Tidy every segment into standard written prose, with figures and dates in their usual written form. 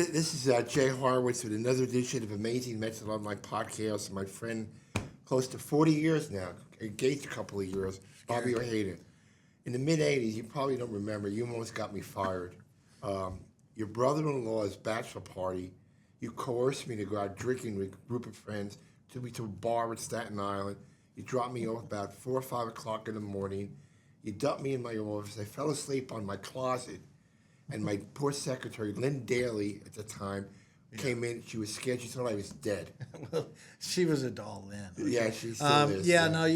This is Jay Horwitz with another edition of Amazing Mets and Online Podcast. My friend, close to 40 years now, engaged a couple of years, Bobby Ojeda. In the mid-'80s, you probably don't remember, you almost got me fired. Your brother-in-law's bachelor party, you coerced me to go out drinking with a group of friends, took me to a bar in Staten Island. You dropped me off about 4 or 5 o'clock in the morning. You dumped me in my office. I fell asleep on my closet. And my poor secretary, Lynn Daly, at the time, came in. She was scared. She thought I was dead. Well, she was a doll then. Yeah, she still is.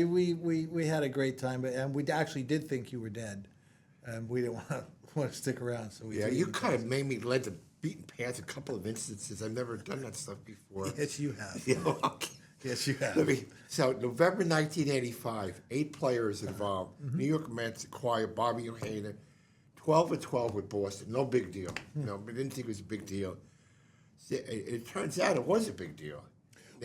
We had a great time, and we actually did think you were dead, and we didn't want to stick around. So you kind of made me led to beating pants a couple of instances. I've never done that stuff before. Yes, you have. Okay. Yes, you have. So November 1985, 8 players involved. New York Mets acquire Bobby Ojeda. 12-12 with Boston, no big deal. But I didn't think it was a big deal. It turns out it was a big deal.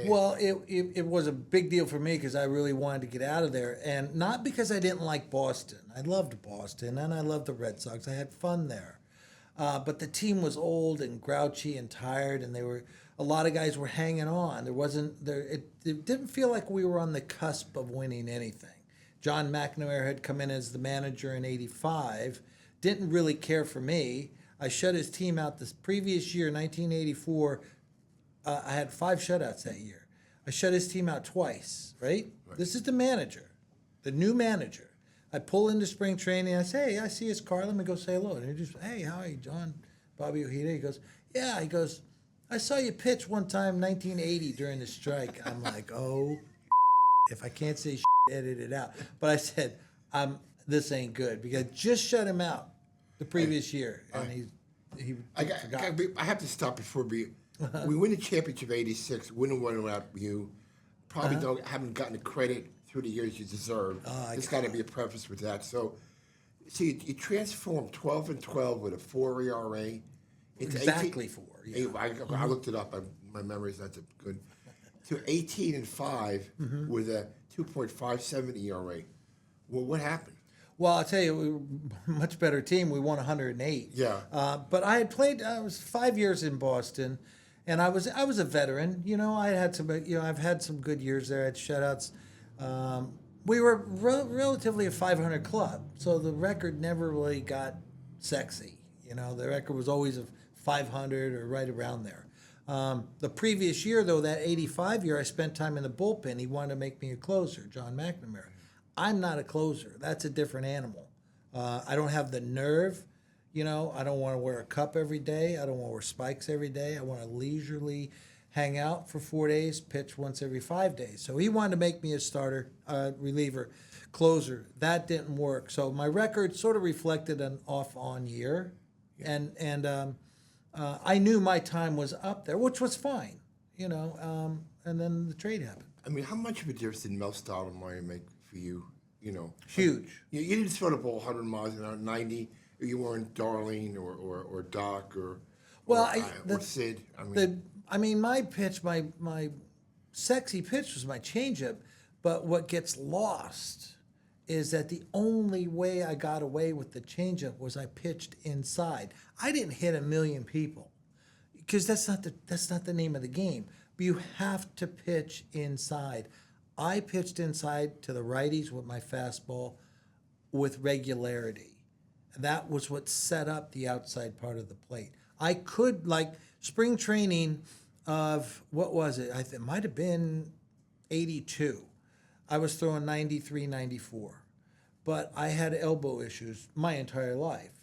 Well, it was a big deal for me because I really wanted to get out of there, and not because I didn't like Boston. I loved Boston, and I loved the Red Sox. I had fun there, but the team was old and grouchy and tired, and a lot of guys were hanging on. It didn't feel like we were on the cusp of winning anything. John McNamara had come in as the manager in '85. Didn't really care for me. I shut his team out this previous year, 1984. I had 5 shutouts that year. I shut his team out twice, right? This is the manager, the new manager. I pull into spring training. I say, hey, I see his car. Let me go say hello. And he just, hey, how are you, John? Bobby Ojeda. He goes, yeah. He goes, I saw you pitch one time, 1980, during the strike. I'm like, oh, if I can't say edit it out. But I said, this ain't good because I just shut him out the previous year, and he forgot. I have to stop before we win the championship '86. Wouldn't win without you. Probably haven't gotten the credit through the years you deserve. There's got to be a preface with that. So, see, you transformed 12-12 with a 4 ERA into exactly 4. Yeah. I looked it up. My memory's not that good. To 18-5 with a 2.57 ERA. Well, what happened? Well, I'll tell you, we were a much better team. We won 108. Yeah. But I had played. I was 5 years in Boston, and I was a veteran. I had some. I've had some good years there. I had shutouts. We were relatively a 500 club, so the record never really got sexy. The record was always a 500 or right around there. The previous year, though, that '85 year, I spent time in the bullpen. He wanted to make me a closer, John McNamara. I'm not a closer. That's a different animal. I don't have the nerve. I don't want to wear a cup every day. I don't want to wear spikes every day. I want to leisurely hang out for 4 days, pitch once every 5 days. So he wanted to make me a starter, reliever, closer. That didn't work. So my record sort of reflected an off-on year. Yeah. And I knew my time was up there, which was fine, and then the trade happened. I mean, how much of a difference did Mel Stottlemyre make for you? Huge. You didn't throw the ball 100 miles an hour, 90. You weren't Darlene or Doc or Sid. My pitch, my sexy pitch was my changeup, but what gets lost is that the only way I got away with the changeup was I pitched inside. I didn't hit a million people because that's not the name of the game. But you have to pitch inside. I pitched inside to the righties with my fastball with regularity. That was what set up the outside part of the plate. I could, like spring training of, what was it? It might have been 82. I was throwing 93, 94. But I had elbow issues my entire life.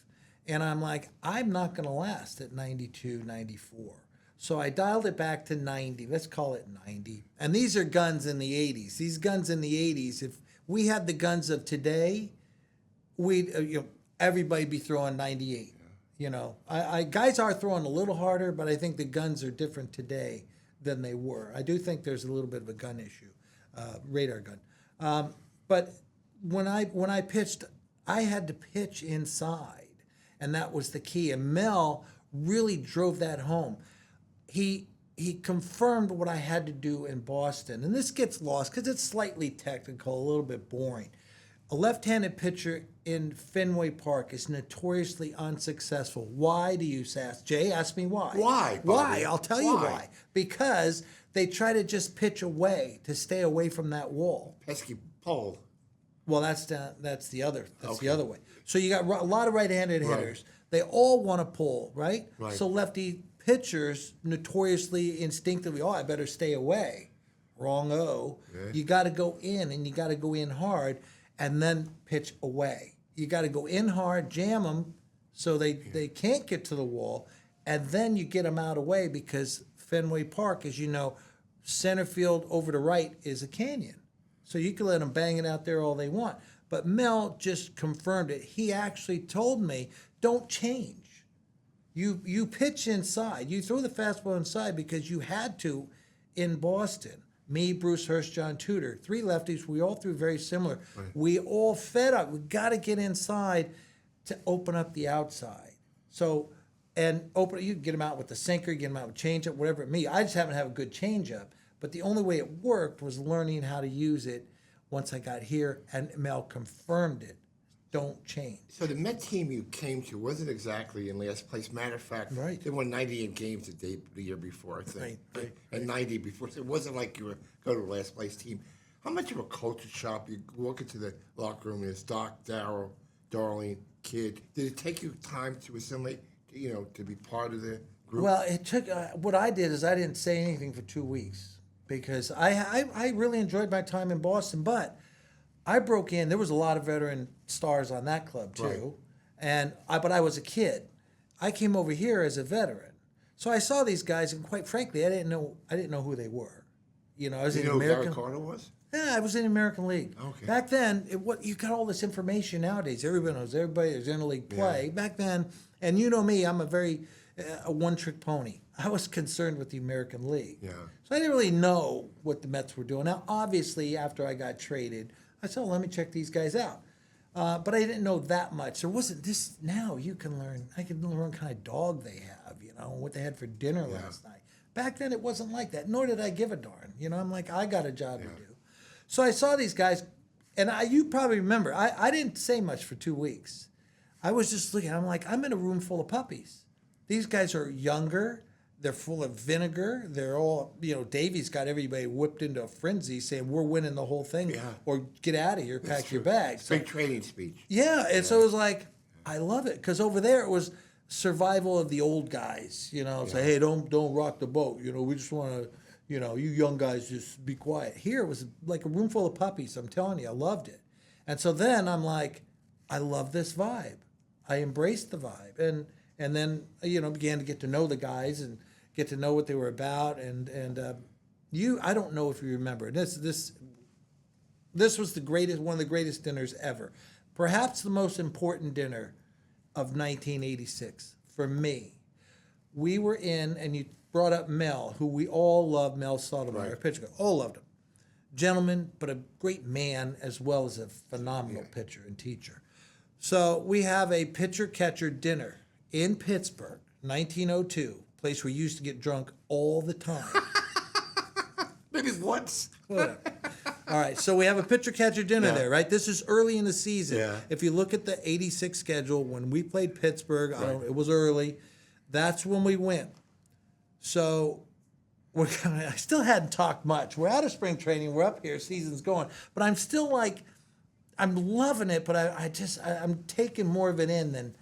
And I'm like, I'm not going to last at 92, 94. So I dialed it back to 90. Let's call it 90. And these are guns in the 80s. These guns in the 80s, if we had the guns of today, we'd, everybody'd be throwing 98. Guys are throwing a little harder, but I think the guns are different today than they were. I do think there's a little bit of a gun issue, radar gun. But when I pitched, I had to pitch inside, and that was the key. And Mel really drove that home. He confirmed what I had to do in Boston, and this gets lost because it's slightly technical, a little bit boring. A left-handed pitcher in Fenway Park is notoriously unsuccessful. Why do you ask? Jay, ask me why. Why, Why? Bobby? I'll tell you Why? why. Because they try to just pitch away to stay away from that wall. Pesky pole. Well, that's the other Okay. the other way. So you got a lot of right-handed Right. hitters. They all want to pull, right? Right. So lefty pitchers notoriously, instinctively, I better stay away. Wrong-o. Yeah. You got to go in, and you got to go in hard, and then pitch away. You got to go in hard, jam them, so they can't get to the wall, and then you get them out of the way because Fenway Park, as you know, center field over to right is a canyon. So you can let them bang it out there all they want. But Mel just confirmed it. He actually told me, don't change. You pitch inside. You throw the fastball inside because you had to in Boston. Me, Bruce Hurst, John Tudor, 3 lefties. We all threw very similar. Right. We all fed up. We got to get inside to open up the outside. So, and open. You can get them out with the sinker, get them out with changeup, whatever it may. I just happen to have a good changeup. But the only way it worked was learning how to use it once I got here, and Mel confirmed it. Don't change. So the Met team you came to wasn't exactly in last place. Matter of fact, Right. they won 98 games the year before, I think. Right. And 90 before. So it wasn't like you were go to a last place team. How much of a culture shock? You walk into the locker room and it's Doc, Darryl, Darlene, Kid. Did it take you time to assimilate, to be part of the group? Well, it took. What I did is I didn't say anything for 2 weeks because I really enjoyed my time in Boston, but I broke in. There was a lot of veteran stars on that club too, Right. but I was a kid. I came over here as a veteran, so I saw these guys, and quite frankly, I didn't know who they were. I was you in know who American. Gary Carter was? Yeah, I was in the American League. Okay. Back then, you got all this information nowadays. Everybody knows everybody. There's interleague play. Yeah. Back then, and you know me, I'm a one-trick pony. I was concerned with the American League. Yeah. So I didn't really know what the Mets were doing. Now, obviously, after I got traded, I said, let me check these guys out. But I didn't know that much. There wasn't this. Now you can learn. I can learn what kind of dog they have, what they had for dinner last night. Back then, it wasn't like that, nor did I give a darn. I'm like, I got a job to do. So I saw these guys, and you probably remember, I didn't say much for 2 weeks. I was just looking. I'm like, I'm in a room full of puppies. These guys are younger. They're full of vinegar. They're all, Davey's got everybody whipped into a frenzy saying, we're winning the whole thing, Yeah. or get out of here, pack your bags. So, Big training speech. yeah, and so it was like, I love it, because over there it was survival of the old guys, say, hey, don't rock the boat, we just want to, you young guys just be quiet. Here it was like a room full of puppies, I'm telling you, I loved it. And so then I'm like, I love this vibe. I embraced the vibe, and then began to get to know the guys and get to know what they were about, and I don't know if you remember this was one of the greatest dinners ever, perhaps the most important dinner of 1986 for me. We were in, and you brought up Mel, who we all love, Mel Sotomayor, Right. pitcher, all loved him, gentleman, but a great man as well as a phenomenal pitcher and teacher. So we have a pitcher-catcher dinner in Pittsburgh, 1902, place where you used to get drunk all the time. Maybe once. Whatever. All right, so we have a pitcher-catcher dinner there, right? This is early in the season. Yeah. If you look at the 86 schedule, when we played Pittsburgh, it was early. That's when we went. So I still hadn't talked much. We're out of spring training. We're up here. Season's going. But I'm still like, I'm loving it, but I'm taking more of it in than,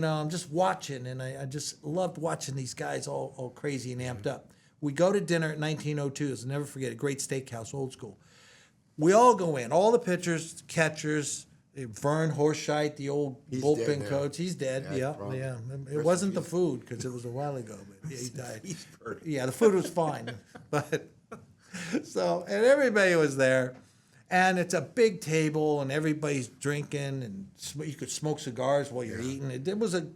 I'm just watching, and I just loved watching these guys all crazy and amped up. We go to dinner at 1902. I'll never forget, a great steakhouse, old school. We all go in, all the pitchers, catchers, Vern Horscheit, the old He's dead bullpen now. coach. He's dead. Yeah, Yeah. It in wasn't the peace. food, because it was a while ago, but he died. He's hurt. Yeah, the food was fine, but and everybody was there, and it's a big table, and everybody's drinking, and you could smoke cigars while you're eating. It was a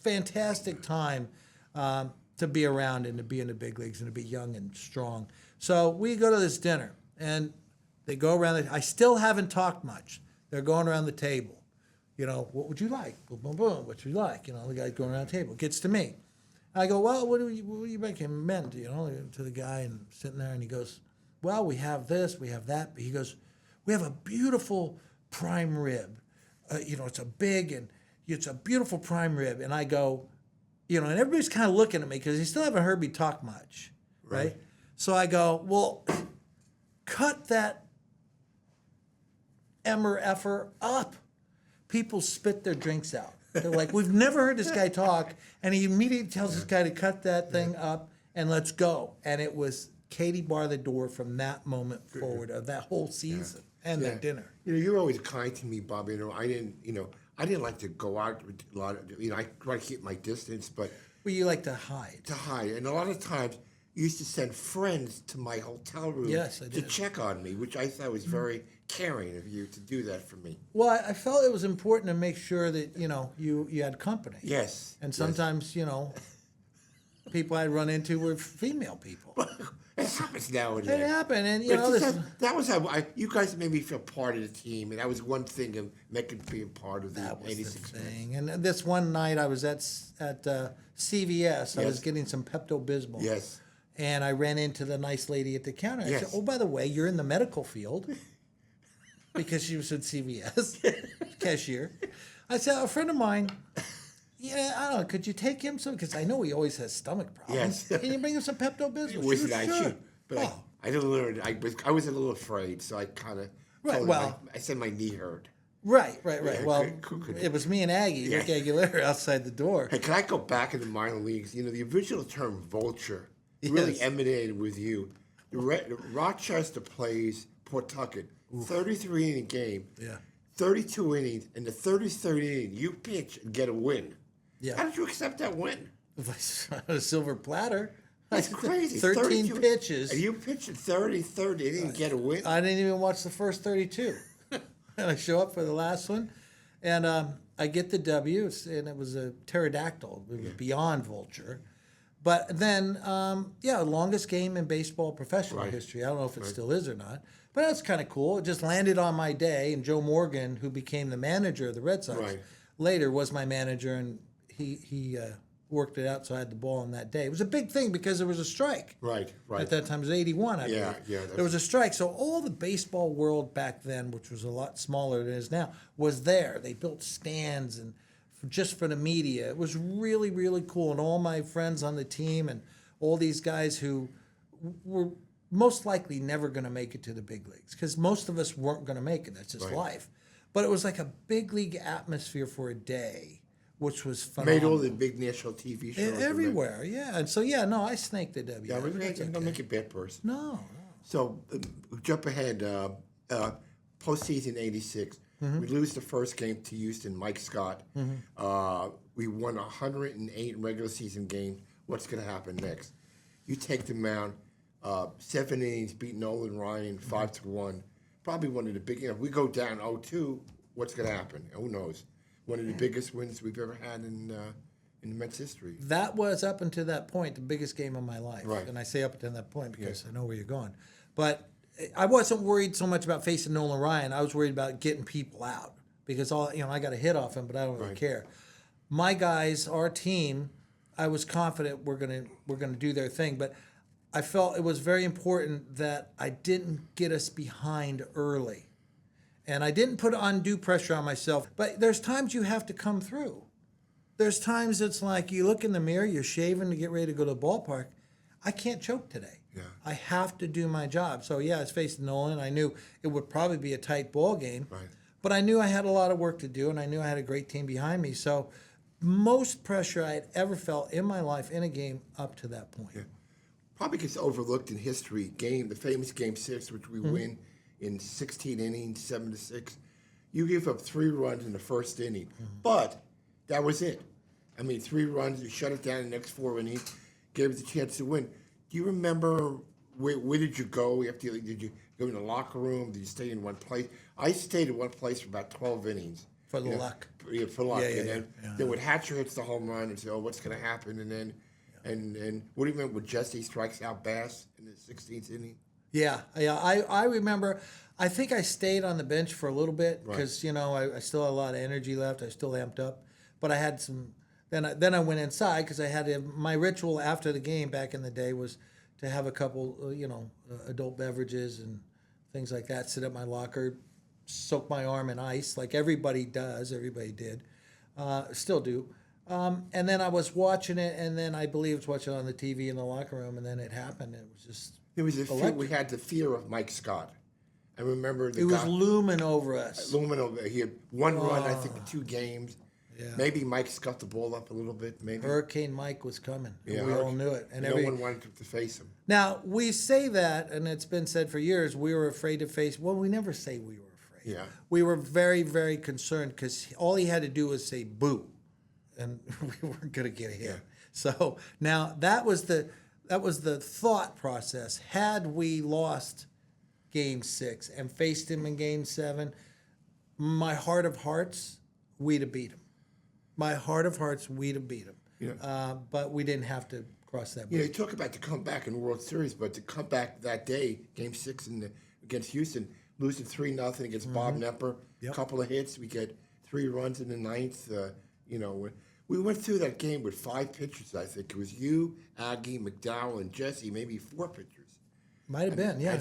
fantastic time to be around and to be in the big leagues and to be young and strong. So we go to this dinner, and they go around. I still haven't talked much. They're going around the table. What would you like? Boom, boom, boom. What would you like? The guy's going around the table. It gets to me. I go, well, what do you recommend? To the guy, and sitting there, and he goes, well, we have this, we have that. But he goes, we have a beautiful prime rib. It's a big and it's a beautiful prime rib. And I go, and everybody's kind of looking at me because they still haven't heard me talk much, right? So I go, well, cut that effer up. People spit their drinks out. They're like, we've never heard this guy talk. And he immediately tells this guy to cut that thing up and let's go. And it was Katie bar the door from that moment forward of that whole season and that dinner. You're always kind to me, Bobby. I didn't like to go out a lot. I try to keep my distance, but Well, you like to hide. And a lot of times you used to send friends to my hotel room Yes, I to did. check on me, which I thought was very caring of you to do that for me. Well, I felt it was important to make sure that, you had company. Yes. And sometimes, people I'd run into were female people. It happens nowadays. It happened, and, that was how you guys made me feel part of the team, and that was one thing of making being part of the that was the 86 Mets. thing. And this one night I was at CVS. I was Yes. getting some Pepto-Bismol. Yes. And I ran into the nice lady at the counter. I Yes. said, oh, by the way, you're in the medical field. Because she was at CVS, cashier. I said, a friend of mine, I don't know, could you take him some? Because I know he always has stomach problems. Yes. Can you bring him some Pepto-Bismol? Was She it I sure. should? But Oh. I didn't learn. I was a little afraid, so I kind of. Right, well- I said my knee hurt. Right. Yeah, Well, could- it was me and Aggie, Rick Aguilera, outside the door. Hey, can I go back in the minor leagues? The original term vulture really Yes. emanated with you. Rochester plays Pawtucket, 33 inning game, Yeah. 32 innings, and the 33rd inning, you pitch and get a win. Yeah. How did you accept that win? A silver platter. That's crazy. 13 32 pitches. And you pitch the 33rd inning and get a win? I didn't even watch the first 32. And I show up for the last one, and I get the W, and it was a pterodactyl. It was beyond vulture. But then, longest game in baseball professional Right. history. I don't know if it still is or not. But that's kind of cool. It just landed on my day, and Joe Morgan, who became the manager of the Red Sox, Right. later was my manager, and he worked it out so I had the ball on that day. It was a big thing because there was a strike. Right. At that time, it was 81, I Yeah, believe. yeah, that's- There was a strike. So all the baseball world back then, which was a lot smaller than it is now, was there. They built stands and just for the media. It was really, really cool. And all my friends on the team and all these guys who were most likely never going to make it to the big leagues because most of us weren't going to make it. That's just Right. life. But it was like a big league atmosphere for a day, which was phenomenal. Made all the big national TV shows. Everywhere, yeah. And so, I snaked the W. Yeah, That's don't okay. make it bad person. No. So, jump ahead. Postseason '86. We lose the first game to Houston. Mike Scott. We won 108 regular season games. What's going to happen next? You take the mound. 7 innings, beat Nolan Ryan 5-1. Probably one of the big. We go down 0-2. What's going to happen? Who knows? One of the biggest wins we've ever had in the Mets history. That was up until that point the biggest game of my life. Right. And I say up until that point because I know where you're going. But I wasn't worried so much about facing Nolan Ryan. I was worried about getting people out because I got a hit off him, but I don't really care. My guys, our team, I was confident we're gonna do their thing, but I felt it was very important that I didn't get us behind early. And I didn't put undue pressure on myself. But there's times you have to come through. There's times it's like you look in the mirror, you're shaving to get ready to go to the ballpark. I can't choke today. Yeah. I have to do my job. So, I was facing Nolan. I knew it would probably be a tight ball game. Right. But I knew I had a lot of work to do, and I knew I had a great team behind me. So most pressure I had ever felt in my life in a game up to that point. Yeah. Probably gets overlooked in history. The famous Game 6, which we win in 16 innings, 7-6. You give up 3 runs in the first inning, but that was it. 3 runs, you shut it down in the next 4 innings, gave us a chance to win. Do you remember where did you go? Did you go in the locker room? Did you stay in one place? I stayed in one place for about 12 innings. For the luck. Yeah, for luck. Yeah, And then when Hatcher hits the home run and say, what's going to happen? And then, and what do you remember when Jesse strikes out Bass in the 16th inning? Yeah. I remember. I think I stayed on the bench for a little bit because I still had a lot of energy left. I still amped up, but I had some. Then I went inside because I had my ritual after the game back in the day was to have a couple adult beverages and things like that. Sit at my locker, soak my arm in ice like everybody does. Everybody did, still do. And then I was watching it, and then I believe I was watching it on the TV in the locker room, and then it happened. It was just It was we had the fear of Mike Scott. I remember it was looming over us. Looming over. He had one run, I think, in 2 games. Yeah. Maybe Mike scuffed the ball up a little bit. Maybe Hurricane Mike was coming. Yeah, We all knew it, and no one wanted to face him. Now we say that, and it's been said for years. We were afraid to face. Well, we never say we were afraid. Yeah. We were very, very concerned because all he had to do was say "boo," and we weren't going to get hit. Yeah. So now that was the thought process. Had we lost Game 6 and faced him in Game 7, my heart of hearts, we'd have beat him. My heart of hearts, we'd have beat him. Yeah. But we didn't have to cross that bridge. You know, you talk about the comeback in the World Series, but the comeback that day, Game 6 against Houston, losing 3-0 against Bob Nepper, Yep. couple of hits, we get 3 runs in the 9th. We went through that game with 5 pitchers. I think it was you, Aggie, McDowell, and Jesse, maybe 4 pitchers. Might have been, yeah.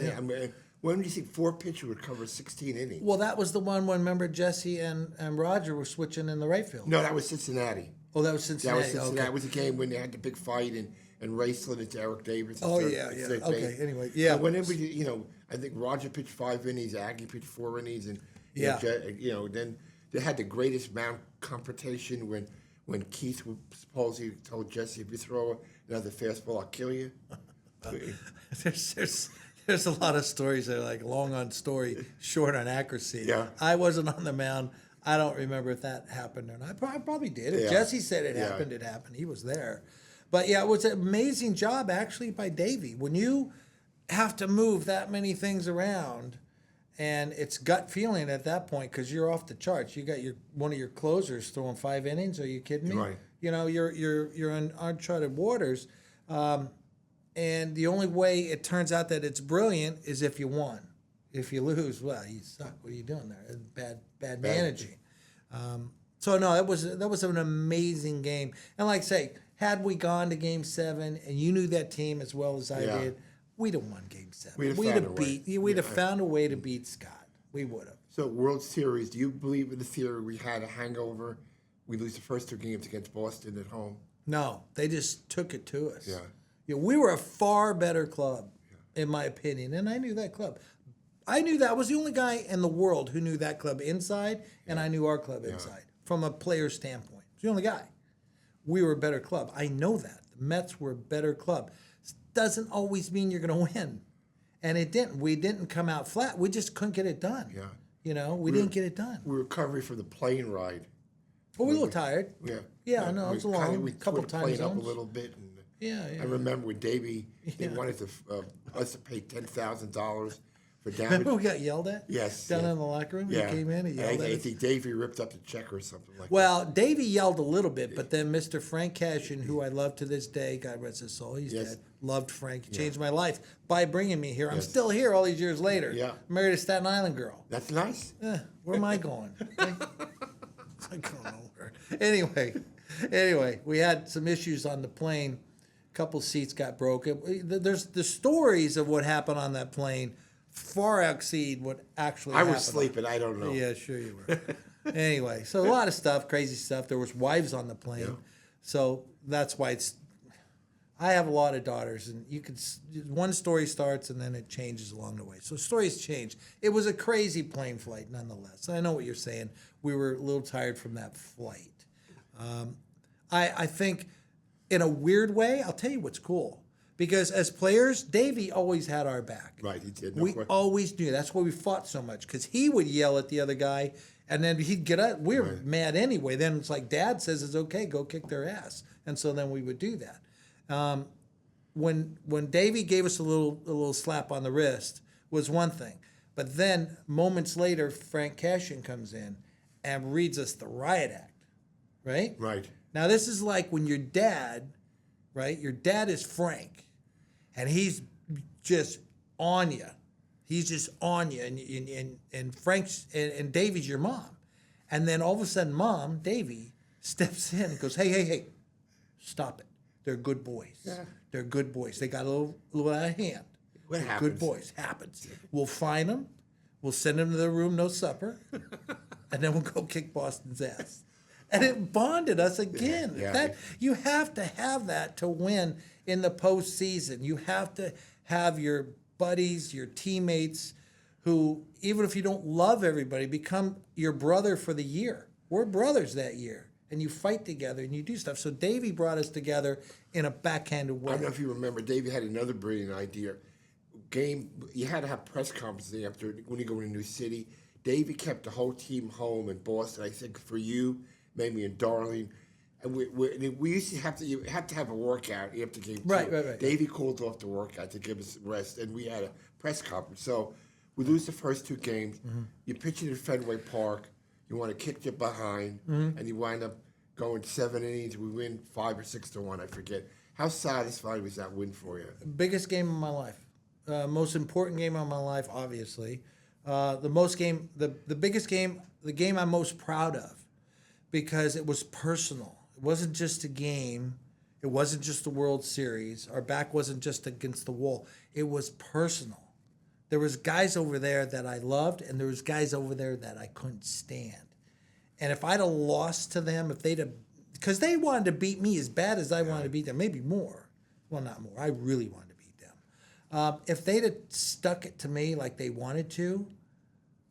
When do you think 4 pitchers would cover 16 innings? Well, that was the one when, remember, Jesse and Roger were switching in the right field. No, that was Cincinnati. Oh, that was Cincinnati. That was Cincinnati. Okay. That was a game when they had the big fight and Ray slid it to Eric Davis. Oh, yeah. Okay, anyway, yeah. But whenever, I think Roger pitched 5 innings, Aggie pitched 4 innings, and then they had the greatest mound confrontation when Keith supposedly told Jesse, if you throw another fastball, I'll kill you. There's a lot of stories that are like long on story, short on accuracy. Yeah. I wasn't on the mound. I don't remember if that happened or not. I probably did. If Yeah. Jesse said it happened, it happened. He was there. But yeah, it was an amazing job actually by Davey. When you have to move that many things around, and it's gut feeling at that point because you're off the charts. You got one of your closers throwing 5 innings. Are you kidding me? Right. You're in uncharted waters. And the only way it turns out that it's brilliant is if you won. If you lose, well, you suck. What are you doing there? Bad managing. So no, that was an amazing game. And like I say, had we gone to Game 7 and you knew that team as well as I did, we'd have won Game 7. We'd have found a way to beat Scott. We would have. So World Series, do you believe in the theory we had a hangover? We lose the first 2 games against Boston at home. No, they just took it to us. Yeah. We were a far better club, in my opinion, and I knew that club. I knew that. I was the only guy in the world who knew that club inside, and I knew our club inside from a player standpoint. I was the only guy. We were a better club. I know that. The Mets were a better club. Doesn't always mean you're going to win, and it didn't. We didn't come out flat. We just couldn't get it done. Yeah. We didn't get it done. We were recovering from the plane ride. Well, we were a little tired. Yeah. Yeah, I know. It was a long couple We time played up a zones. little bit. And Yeah. I remember when Davey, they wanted us to pay $10,000 for damage. Remember we got yelled at? Yes. Down in the locker room? Yeah. He came in and yelled at I us. think Davey ripped up the check or something like Well, Davey yelled a little bit, but then Mr. Frank Cashin, who I love to this day, God rest his soul, he's dead, loved Frank. He changed my life by bringing me here. I'm still here all these years later. Yeah. Married a Staten Island girl. that. That's nice. Where am I going? I'm going nowhere. Anyway, we had some issues on the plane. A couple seats got broken. There's the stories of what happened on that plane far exceed what actually happened. I was sleeping. I don't know. Yeah, sure you were. Anyway, so a lot of stuff, crazy stuff. There was wives on the plane, so that's why it's. I have a lot of daughters, and you could one story starts and then it changes along the way. So stories change. It was a crazy plane flight, nonetheless. I know what you're saying. We were a little tired from that flight. I think, in a weird way, I'll tell you what's cool. Because as players, Davey always had our back. Right, he did. We always knew. That's why we fought so much. Because he would yell at the other guy, and then he'd get up. We were mad anyway. Then it's like, Dad says it's okay, go kick their ass. And so then we would do that. When Davey gave us a little slap on the wrist was one thing. But then, moments later, Frank Cashin comes in and reads us the riot act. Right? Right. Now, this is like when your dad, right? Your dad is Frank, and he's just on you. He's just on you, and Frank's and Davey's your mom, and then all of a sudden, Mom, Davey, steps in and goes, "Hey, stop it! They're good boys. Yeah. They're good boys. They got a little out of hand. What They're happens? Good boys. Happens. We'll fine them. We'll send him to the room, no supper, and then we'll go kick Boston's ass. And it bonded us again. Yeah. You have to have that to win in the postseason. You have to have your buddies, your teammates, who, even if you don't love everybody, become your brother for the year. We're brothers that year. And you fight together and you do stuff. So Davey brought us together in a backhanded way. I don't know if you remember, Davey had another brilliant idea. You had to have press conferences after when you go in a new city. Davey kept the whole team home in Boston. I think for you, maybe in Darling. And we used to you have to have a workout after game two. Right. Davey called off the workout to give us rest, and we had a press conference. So we lose the first two games. Mm-hmm. You pitch it at Fenway Park. You want to kick it behind, and you wind up going 7 innings. We win 5 or 6-1, I forget. How satisfying was that win for you? Biggest game of my life. Most important game of my life, obviously. The biggest game, the game I'm most proud of, because it was personal. It wasn't just a game. It wasn't just the World Series. Our back wasn't just against the wall. It was personal. There was guys over there that I loved, and there was guys over there that I couldn't stand. And if I'd have lost to them, because they wanted to beat me as bad as I wanted to beat them, maybe more. Well, not more. I really wanted to beat them. If they'd have stuck it to me like they wanted to,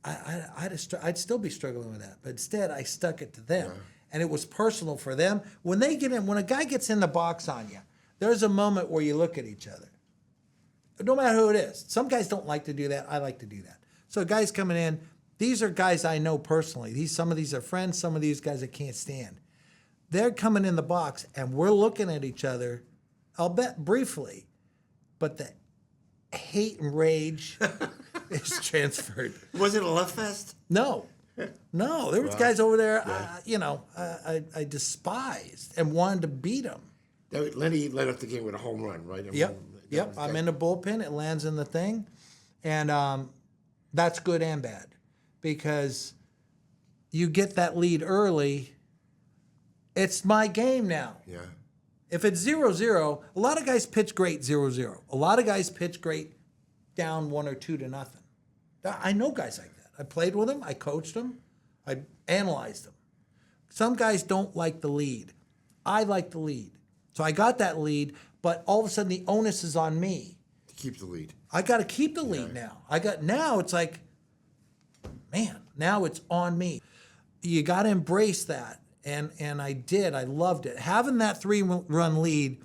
I'd still be struggling with that. But instead, I stuck it to them. Yeah. And it was personal for them. When a guy gets in the box on you, there's a moment where you look at each other. No matter who it is. Some guys don't like to do that. I like to do that. So guys coming in, these are guys I know personally. Some of these are friends. Some of these guys I can't stand. They're coming in the box, and we're looking at each other, I'll bet briefly, but the hate and rage is transferred. Was it a love fest? No. There was guys over there, I despised and wanted to beat them. Lenny led up the game with a home run, right? Yep. I'm in the bullpen. It lands in the thing. And that's good and bad because you get that lead early. It's my game now. Yeah. If it's 0-0, a lot of guys pitch great 0-0. A lot of guys pitch great down 1 or 2-0. I know guys like that. I played with them. I coached them. I analyzed them. Some guys don't like the lead. I like the lead. So I got that lead, but all of a sudden the onus is on me. To keep the lead. I got to keep the lead now. Now it's like, man, now it's on me. You got to embrace that. And I did. I loved it. Having that 3-run lead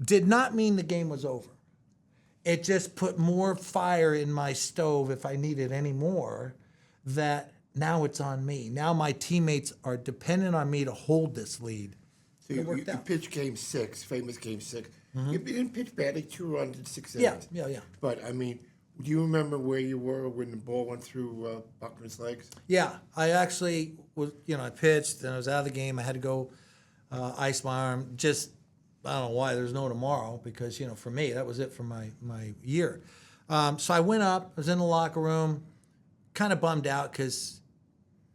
did not mean the game was over. It just put more fire in my stove if I needed any more, that now it's on me. Now my teammates are dependent on me to hold this lead. So you pitched game 6, famous game 6. Mm-hmm. You didn't pitch badly, 2 runs in 6 innings. Yeah. But, I mean, do you remember where you were when the ball went through Buckner's legs? Yeah, I actually was, I pitched, and I was out of the game. I had to go ice my arm. Just, I don't know why, there's no tomorrow, because, for me, that was it for my year. So I went up, I was in the locker room, kind of bummed out, because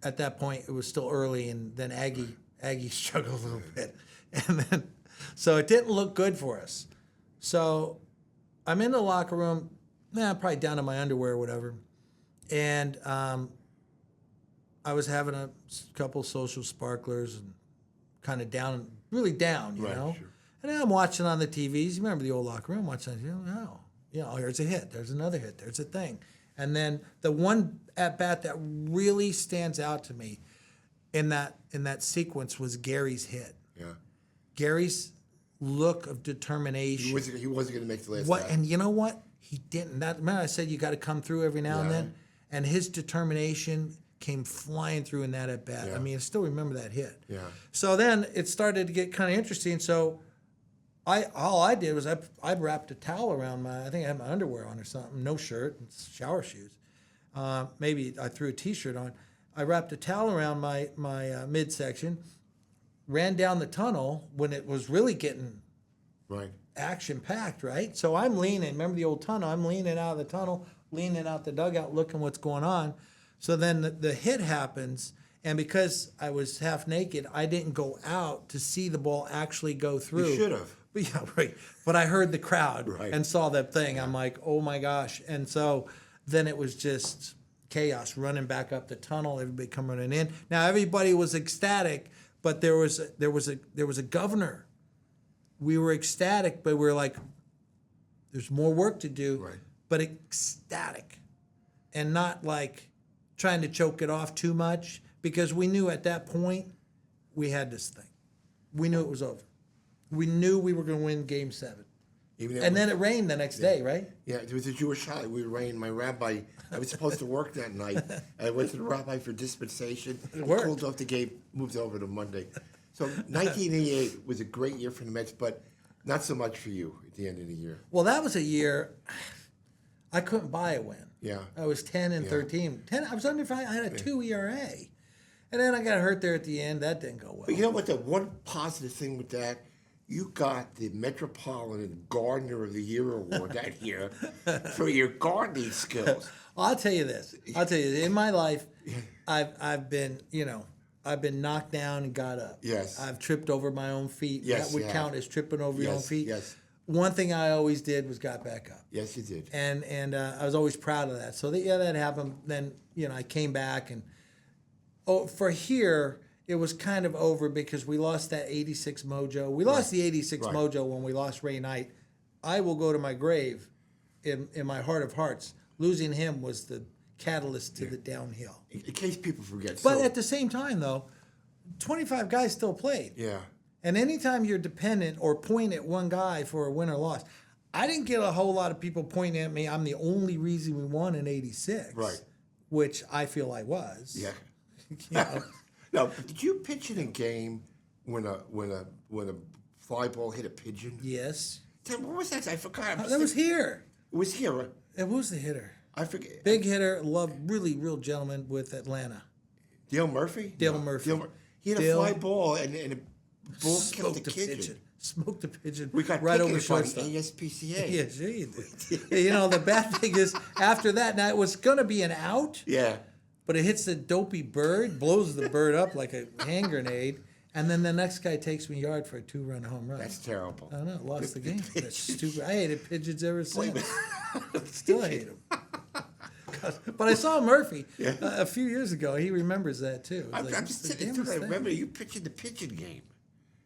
at that point, it was still early, and then Aggie struggled a little bit. And then, so it didn't look good for us. So I'm in the locker room, probably down to my underwear or whatever. And I was having a couple social sparklers and kind of down, really down, you know. Sure. And then I'm watching on the TVs. You remember the old locker room? Watching, here's a hit. There's another hit. There's a thing. And then the one at-bat that really stands out to me in that sequence was Gary's hit. Yeah. Gary's look of determination. He wasn't going to make the last out. And you know what? He didn't. Remember I said you got to come through every now and then? And his determination came flying through in that at-bat. Yeah. I mean, I still remember that hit. Yeah. So then it started to get kind of interesting. So all I did was I wrapped a towel around I think I had my underwear on or something, no shirt, and shower shoes. Maybe I threw a T-shirt on. I wrapped a towel around my midsection, ran down the tunnel when it was really getting action-packed, right? So I'm leaning. Remember the old tunnel? I'm leaning out of the tunnel, leaning out the dugout, looking what's going on. So then the hit happens, and because I was half naked, I didn't go out to see the ball actually go through. You should have. Yeah, right. But I heard the crowd and saw that thing. I'm like, oh, my gosh. And so then it was just chaos, running back up the tunnel, everybody coming in. Now everybody was ecstatic, but there was a governor. We were ecstatic, but we were like, there's more work to do, Right. but ecstatic, and not like trying to choke it off too much, because we knew at that point we had this thing. We knew it was over. We knew we were going to win Game 7. And then it rained the next day, right? Yeah, there was a Jewish holiday. We rained. My rabbi, I was supposed to work that night. I went to the rabbi for dispensation. He worked. called off the game, moved over to Monday. So 1988 was a great year for the Mets, but not so much for you at the end of the year. Well, that was a year I couldn't buy a win. Yeah. I was 10 and 13. I was under 5. I had a 2 ERA. And then I got hurt there at the end. That didn't go well. But you know what? The one positive thing with that, you got the Metropolitan Gardener of the Year award that year for your gardening skills. Well, I'll tell you this. In my life, I've been knocked down and got up. Yes. I've tripped over my own feet. Yes, That would you have. count as tripping over your own Yes, feet. yes. One thing I always did was got back up. Yes, you did. And I was always proud of that. So that happened. Then I came back, and for here it was kind of over because we lost that '86 mojo. We lost the '86 Right. mojo when we lost Ray Knight. I will go to my grave in my heart of hearts. Losing him was the catalyst to the downhill. In case people forget. But so, at the same time, though, 25 guys still played. yeah. And anytime you're dependent or point at one guy for a win or loss, I didn't get a whole lot of people pointing at me. I'm the only reason we won in '86. Right. Which I feel I was. Yeah. You know? No, but did you pitch in a game when a fly ball hit a pigeon? Yes. Tell me, what was that? I forgot. That was here. It was here. Right? It was the hitter. I forget. Big hitter, really real gentleman with Atlanta. Dale Murphy? Dale Murphy. He had Dale- a fly ball and a ball killed Smoked the pigeon. Smoked the pigeon We got right over tickets on shortstop. ASPCA. Yeah, sure you did. The bad thing is, after that, now it was going to be an out, Yeah. but it hits the dopey bird, blows the bird up like a hand grenade, and then the next guy takes me yard for a 2-run home run. That's terrible. I know, lost the game. That's stupid. I hated pigeons ever since. Still hate them. But I saw Murphy a few years ago. He remembers that too. It's I'm like, just it's the sitting damnest there. I thing. remember you pitching the pigeon game.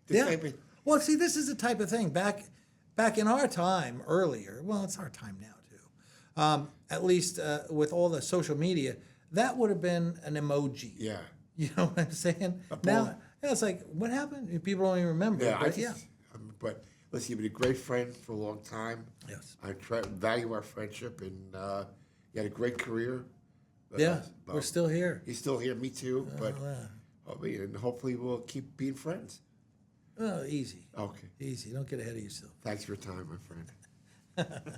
The Yeah. type of- Well, see, this is the type of thing back in our time earlier. Well, it's our time now too. At least with all the social media, that would have been an emoji. yeah. You know what I'm saying? ball. Now, it's like, what happened? People don't even remember. Yeah, But yeah. But listen, you've been a great friend for a long time. Yes. I value our friendship, and you had a great career. Yeah, Well, we're still here. He's still here, me too. But yeah. and hopefully we'll keep being friends. Oh, easy. Okay. Easy. Don't get ahead of yourself. Thanks for your time, my friend.